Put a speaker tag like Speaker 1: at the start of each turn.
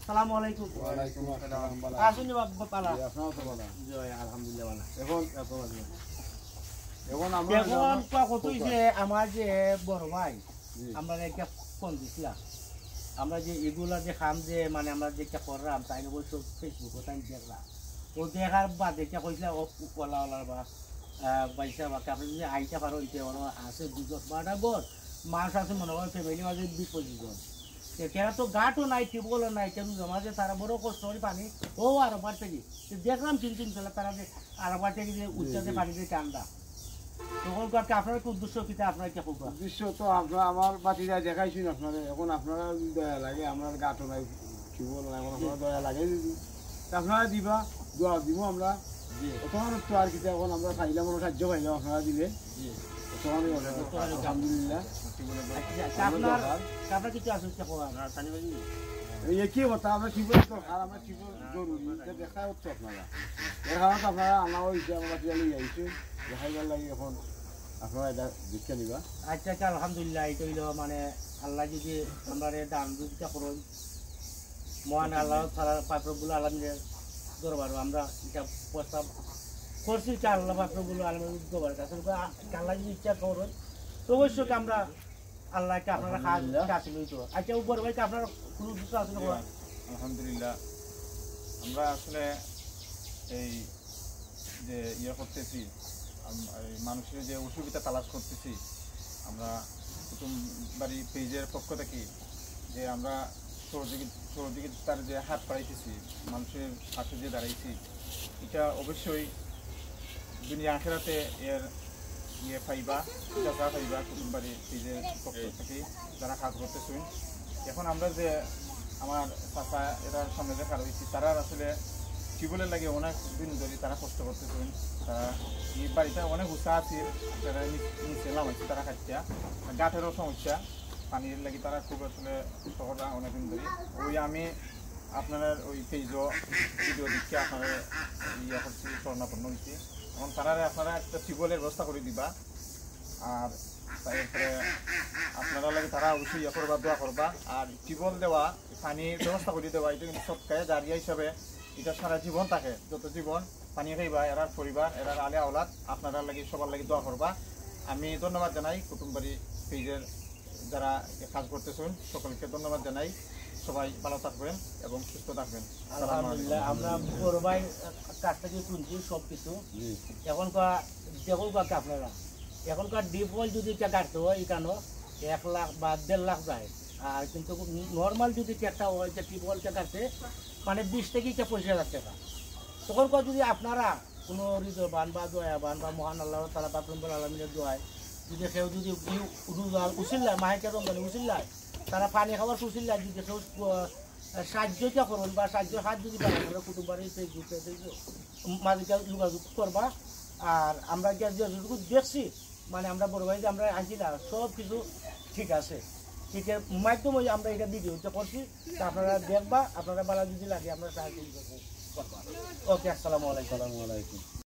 Speaker 1: আসসালামু আলাইকুম।
Speaker 2: ওয়ালাইকুম আসসালাম।
Speaker 1: আসুন বাবা পালা।
Speaker 2: আপনারা তো বলা
Speaker 1: জয় আলহামদুলিল্লাহ ভালো।
Speaker 2: এখন আমরা
Speaker 1: এখন কত হইছে আমার যে বড় ভাই আমরা একটা ফোন দিছিলাম আমরা যে এগুলা যে খাম যে মানে আমরা যে করলাম তাই অবশ্য ফেসবুকে তাই দেখলাম ও দেখার বাদে কইছিলাম ও কলাওয়ালার বা পয়সা বা আপনি যদি আইটা পারো ওইটা আছে 2-12টা ঘর মানুষ আছে মনে হয় ফ্যামিলি মাঝে 20-25 জন কেন তো গাটও নাই টিউবওয়েলও নাই কেন জমাতে তারা বড় কষ্ট করে পানি ও আরবার থেকে দেখলাম 3 সালে তারা যে আরবার থেকে যে উচ্চাতে পানি দিয়ে ঠান্ডা তখন আপনার কি উদ্দেশ্য কিতা আপনার কি করবা
Speaker 2: উদ্দেশ্য তো আপনারা আমার বাতিরা দেখাইছেন আপনারা এখন আপনারা দয়া লাগে আমার গাটও নাই টিউবওয়েল নাই আপনারা দয়া লাগে আপনারা দিবা দোয়া দিব আমরা তখন তো আর কি এখন আমরা খাইলাম সাহায্য পাইলাম আপনারা দিলে আলহামদুলিল্লাহ
Speaker 1: আপনার কিছু আছে
Speaker 2: একই কথা আমরা টিউবওয়েল দরকার আমরা টিউবওয়েল জরুরি দেখা হচ্ছে আপনারা এর কারণে আপনারা আনা হয়েছে আমার বাতিরা লিয়ে আইছে দেখাইবার লাগে এখন আপনারা এটা দেখে নিবা
Speaker 1: আচ্ছা আচ্ছা আলহামদুলিল্লাহ এটা হইল মানে আল্লাহ যদি আমরা দান দুটা করুন মহান আল্লাহ তাআলার পাত্রগুলো আলমের দরবার আমরা এটা প্রস্তাব করছি যে আল্লাহ পাত্রগুলো আলমের দরবার কাছে আল্লাহ যদি ইচ্ছা করুন তো অবশ্যই আমরা আল্লাহকে আপনারা কাছে লইতো আচ্ছা উপর ভাইকে আপনার কোনো কিছু আছে না
Speaker 3: আলহামদুলিল্লাহ আমরা আসলে এই যে ইয়ে করতেছি মানুষের যে অসুবিধা তালাশ করতেছি আমরা কুটুম বাড়ি পেজের পক্ষ থেকে যে আমরা সহযোগিতার যে হাত বাড়াইতেছি মানুষের পাশে যে দাঁড়াইছি এটা অবশ্যই দুনিয়া আখেরাতে এর ইয়ে পাইবা যারা পাইবা কুটুম বাড়ি পেজের পক্ষ থেকে যারা কাজ করতেছেন এখন আমরা যে আমার চাচা এরা সামনে দেখা রয়েছি তারা আসলে টিউবওয়েলের লাগে অনেক দিন ধরে তারা কষ্ট করতেছেন তারা এই বাড়িটা অনেক উৎসাহ আছে যারা নিচে নামাইছে তারা খাচ্ছা গাঁটেরও সমস্যা পানির লাগে তারা খুব আসলে শহররা অনেকদিন ধরে ওই আমি আপনার ওই পেজও ভিডিও দিচ্ছি আপনারা ইয়ে করছি স্বর্ণাপন্ন হয়েছি এখন তারা আপনারা একটা টিউবওয়েলের ব্যবস্থা করে দিবা আর তারপরে আপনারা লাগে তারা অবশ্যই ইয়ে করবা দোয়া করবা আর টিউবওয়েল দেওয়া পানির ব্যবস্থা করে দেওয়া এটা কিন্তু সবকায় জারিয়া হিসাবে এটা সারা জীবন থাকে যত জীবন পানি খাইবা এরার পরিবার এরার আলে আওলাদ আপনারা লাগে সবার লাগে দোয়া করবা আমি ধন্যবাদ জানাই কুটুমবাড়ি পেজের যারা কাজ করতেছেন সকলকে ধন্যবাদ জানাই সবাই ভালো থাকবেন এবং সুস্থ থাকবেন
Speaker 1: আলহামদুলিল্লাহ আমরা বড় ভাই কাছ থেকে শুনছি সব কিছু এখনকার দেখুন আপনারা এখনকার ডিপওয়েল যদি কাটতে হয় এখানে 1 লাখ বা 1.5 লাখ যায় আর কিন্তু নর্মাল যদি একটা হয় যে টিউবওয়েলটা কাটতে মানে 20 থেকে 25,000 টাকা তখনকার যদি আপনারা কোনো হৃদয়বান বা দয়াবান বা মহান আল্লাহ তাআলা পাকরুল আলমিনের দোয়ায় যদি কেউ যদি উচিল্লায় মাহেকের রমজানে উচিল্লায় তারা পানি খাওয়ার উচিল্লায় যদি কেউ সাহায্যটা করুন বা সাহায্যের হাত যদি পারেন আমরা কুটুমবাড়ি মাঝে যোগাযোগ করবা আর আমরা যতটুকু দেখছি মানে আমরা বড় ভাই যে আমরা আনছি না সব কিছু ঠিক আছে ঠিকের মাধ্যমে আমরা এটা ভিডিওটা করছি তা আপনারা দেখবা আপনারা ভালো যদি লাগে আমরা সাহায্য করবো ওকে আসসালামু আলাইকুম।